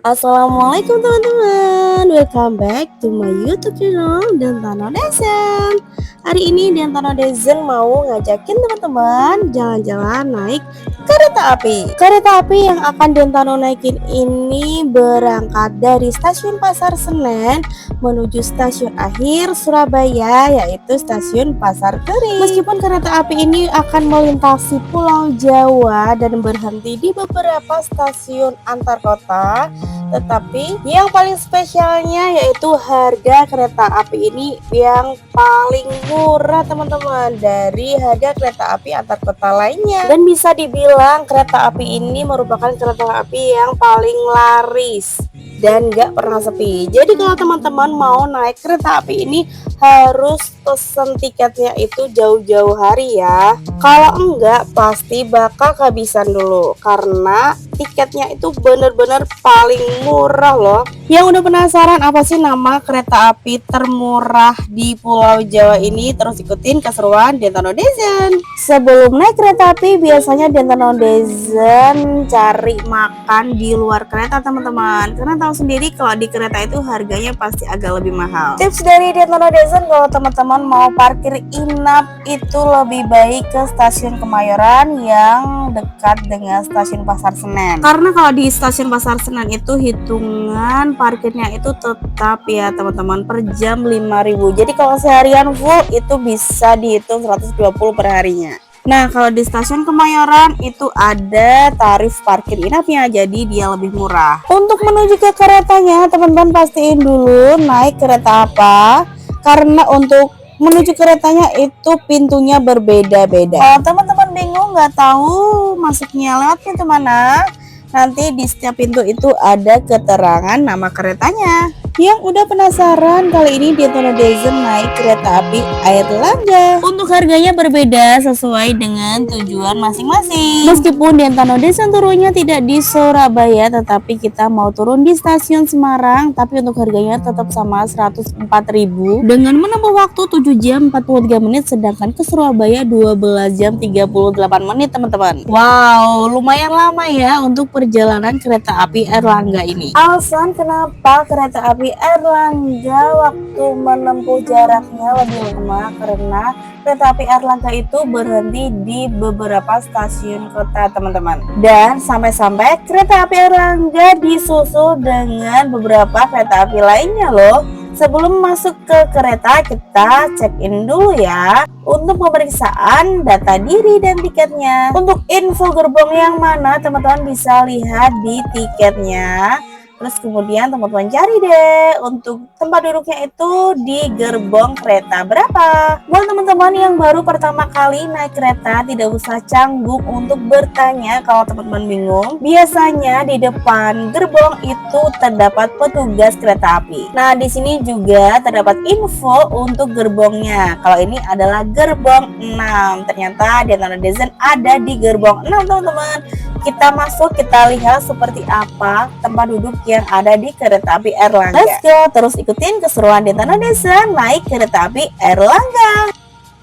Assalamualaikum teman-teman, welcome back to my YouTube channel Dentano Dezen. Hari ini Dentano Dezen mau ngajakin teman-teman jalan-jalan naik kereta api. Kereta api yang akan Dentano naikin ini berangkat dari stasiun Pasar Senen menuju stasiun akhir Surabaya, yaitu stasiun Pasar Turi. Meskipun kereta api ini akan melintasi Pulau Jawa dan berhenti di beberapa stasiun antar kota, tetapi yang paling spesialnya yaitu harga kereta api ini yang paling murah teman-teman dari harga kereta api antar kota lainnya. Dan bisa dibilang kereta api ini merupakan kereta api yang paling laris dan gak pernah sepi. Jadi kalau teman-teman mau naik kereta api ini harus pesen tiketnya itu jauh-jauh hari ya. Kalau enggak pasti bakal kehabisan dulu karena tiketnya itu bener-bener paling murah loh. Yang udah penasaran apa sih nama kereta api termurah di Pulau Jawa ini? Terus ikutin keseruan Dentano Dezen. Sebelum naik kereta api biasanya Dentano Dezen cari makan di luar kereta teman-teman, karena tahu sendiri kalau di kereta itu harganya pasti agak lebih mahal. Tips dari Dentano Dezen, kalau teman-teman mau parkir inap itu lebih baik ke stasiun Kemayoran yang dekat dengan stasiun Pasar Senen. Karena kalau di stasiun Pasar Senen itu hitungan parkirnya itu tetap ya teman-teman per jam 5.000. Jadi kalau seharian full itu bisa dihitung 120 per harinya. Nah, kalau di stasiun Kemayoran itu ada tarif parkir inapnya, jadi dia lebih murah. Untuk menuju ke keretanya, teman-teman pastiin dulu naik kereta apa, karena untuk menuju keretanya itu pintunya berbeda-beda. Kalau teman-teman bingung nggak tahu masuknya lewat pintu mana, nanti di setiap pintu itu ada keterangan nama keretanya. Yang udah penasaran, kali ini Dentano Dezen naik kereta api Airlangga. Untuk harganya berbeda sesuai dengan tujuan masing-masing. Meskipun Dentano Dezen turunnya tidak di Surabaya, tetapi kita mau turun di stasiun Semarang, tapi untuk harganya tetap sama 104.000 dengan menempuh waktu 7 jam 43 menit, sedangkan ke Surabaya 12 jam 38 menit teman-teman. Wow, lumayan lama ya untuk perjalanan kereta api Airlangga ini. Alasan kenapa kereta api Airlangga waktu menempuh jaraknya lebih lama karena kereta api Airlangga itu berhenti di beberapa stasiun kota teman-teman. Dan sampai-sampai kereta api Airlangga disusul dengan beberapa kereta api lainnya loh. Sebelum masuk ke kereta kita check-in dulu ya untuk pemeriksaan data diri dan tiketnya. Untuk info gerbong yang mana teman-teman bisa lihat di tiketnya. Terus kemudian teman-teman cari deh untuk tempat duduknya itu di gerbong kereta berapa. Buat teman-teman yang baru pertama kali naik kereta tidak usah canggung untuk bertanya kalau teman-teman bingung. Biasanya di depan gerbong itu terdapat petugas kereta api. Nah, di sini juga terdapat info untuk gerbongnya. Kalau ini adalah gerbong 6. Ternyata Dentano Dezen ada di gerbong 6 teman-teman. Kita masuk, kita lihat seperti apa tempat duduk yang ada di kereta api Airlangga. Let's go, terus ikutin keseruan Dentano Dezen naik kereta api Airlangga.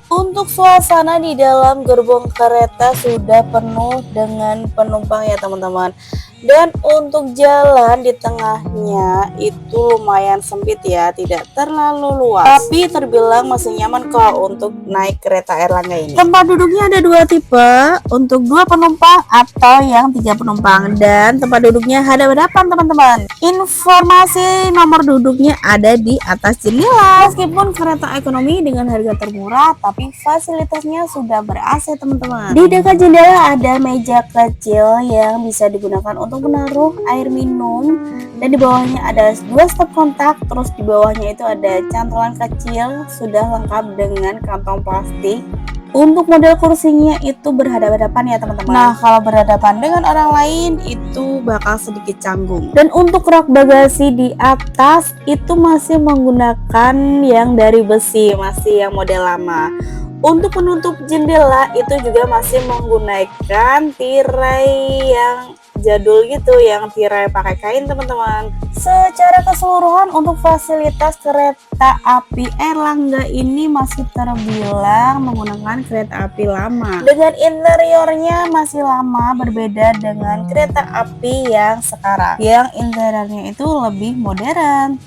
Untuk suasana di dalam gerbong kereta sudah penuh dengan penumpang ya teman-teman. Dan untuk jalan di tengahnya itu lumayan sempit ya, tidak terlalu luas. Tapi terbilang masih nyaman kok untuk naik kereta Airlangga ini. Tempat duduknya ada dua tipe, untuk 2 penumpang atau yang 3 penumpang. Dan tempat duduknya ada berapa teman-teman? Informasi nomor duduknya ada di atas jendela. Meskipun kereta ekonomi dengan harga termurah, tapi fasilitasnya sudah ber-AC teman-teman. Di dekat jendela ada meja kecil yang bisa digunakan untuk menaruh air minum, dan di bawahnya ada 2 stop kontak. Terus di bawahnya itu ada cantolan kecil sudah lengkap dengan kantong plastik. Untuk model kursinya itu berhadapan-hadapan ya teman-teman. Nah, kalau berhadapan dengan orang lain itu bakal sedikit canggung. Dan untuk rak bagasi di atas itu masih menggunakan yang dari besi, masih yang model lama. Untuk penutup jendela itu juga masih menggunakan tirai yang jadul gitu yang tirai pakai kain teman-teman. Secara keseluruhan untuk fasilitas kereta api Erlangga ini masih terbilang menggunakan kereta api lama. Dengan interiornya masih lama, berbeda dengan kereta api yang sekarang yang interiornya itu lebih modern.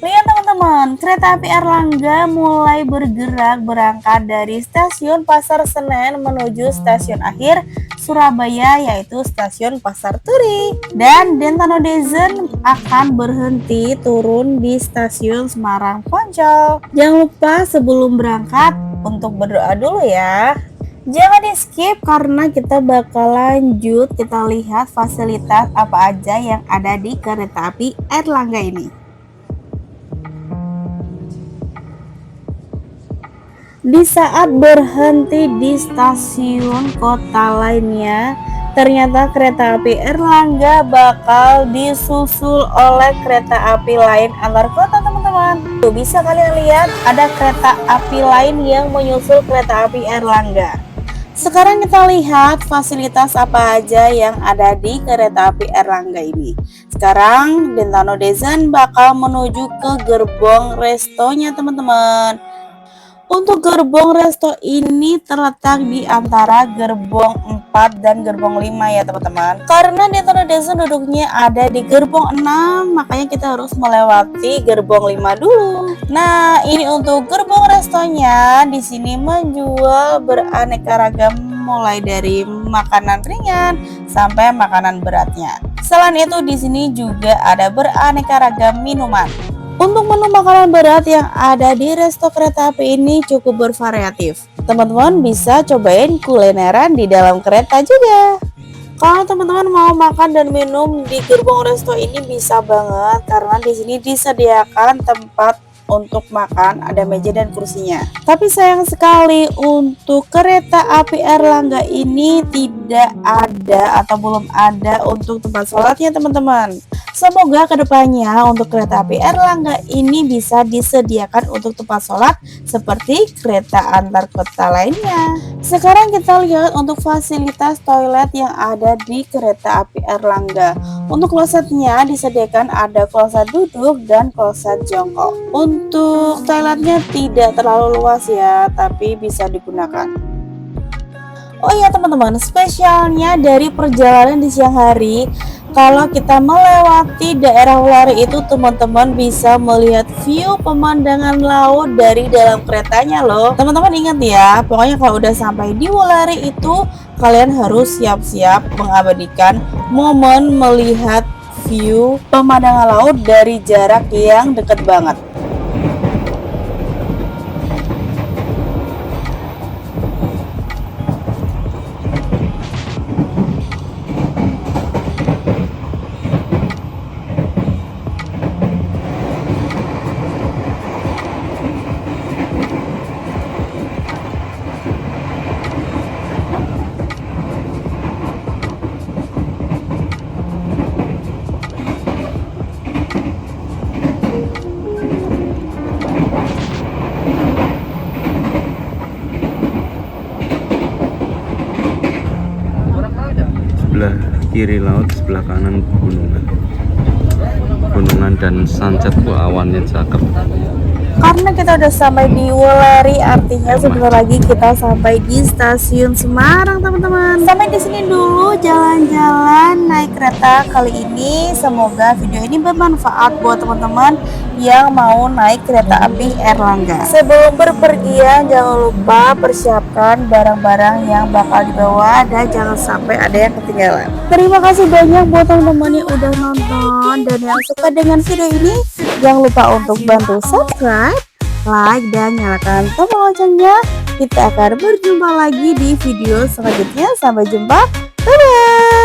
Lihat teman-teman, kereta api Erlangga mulai berangkat dari stasiun Pasar Senen menuju stasiun akhir Surabaya, yaitu stasiun Pasar Turi. Dan Dentanodezen akan berhenti turun di stasiun Semarang Poncol. Jangan lupa sebelum berangkat untuk berdoa dulu ya. Jangan di skip karena kita bakal lanjut, kita lihat fasilitas apa aja yang ada di kereta api Erlangga ini. Di saat berhenti di stasiun kota lainnya, ternyata kereta api Erlangga bakal disusul oleh kereta api lain antar kota teman-teman. Tuh, bisa kalian lihat ada kereta api lain yang menyusul kereta api Erlangga. Sekarang kita lihat fasilitas apa aja yang ada di kereta api Erlangga ini. Sekarang Dentanodezen bakal menuju ke gerbong restonya teman-teman. Untuk gerbong resto ini terletak di antara gerbong 4 dan gerbong 5 ya teman-teman. Karena Dentanodezen duduknya ada di gerbong 6, makanya kita harus melewati gerbong 5 dulu. Nah, ini untuk gerbong restonya di sini menjual beraneka ragam mulai dari makanan ringan sampai makanan beratnya. Selain itu di sini juga ada beraneka ragam minuman. Untuk menu makanan berat yang ada di resto kereta api ini cukup bervariatif. Teman-teman bisa cobain kulineran di dalam kereta juga. Kalau teman-teman mau makan dan minum di gerbong resto ini bisa banget karena di sini disediakan tempat untuk makan, ada meja dan kursinya. Tapi sayang sekali untuk kereta api Erlangga ini tidak ada atau belum ada untuk tempat sholatnya teman-teman. Semoga kedepannya untuk kereta api Erlangga ini bisa disediakan untuk tempat sholat seperti kereta antar kota lainnya. Sekarang kita lihat untuk fasilitas toilet yang ada di kereta api Erlangga. Untuk klosetnya disediakan ada kloset duduk dan kloset jongkok. Untuk toiletnya tidak terlalu luas ya, tapi bisa digunakan. Oh iya teman-teman, spesialnya dari perjalanan di siang hari, kalau kita melewati daerah Wulari itu teman-teman bisa melihat view pemandangan laut dari dalam keretanya loh. Teman-teman ingat ya, pokoknya kalau udah sampai di Wulari itu kalian harus siap-siap mengabadikan momen melihat view pemandangan laut dari jarak yang dekat banget. Sebelah kiri laut, sebelah kanan gunungan dan sunset. Awannya cakep. Karena kita udah sampai di Wulari, artinya sebentar lagi kita sampai di stasiun Semarang teman-teman. Sampai di sini dulu jalan-jalan naik kereta kali ini. Semoga video ini bermanfaat buat teman-teman yang mau naik kereta api Erlangga. Sebelum berpergian jangan lupa persiapkan barang-barang yang bakal dibawa dan jangan sampai ada yang ketinggalan. Terima kasih banyak buat teman-teman yang udah nonton dan yang suka dengan video ini. Jangan lupa untuk bantu subscribe, like, dan nyalakan tombol loncengnya. Kita akan berjumpa lagi di video selanjutnya. Sampai jumpa, bye-bye.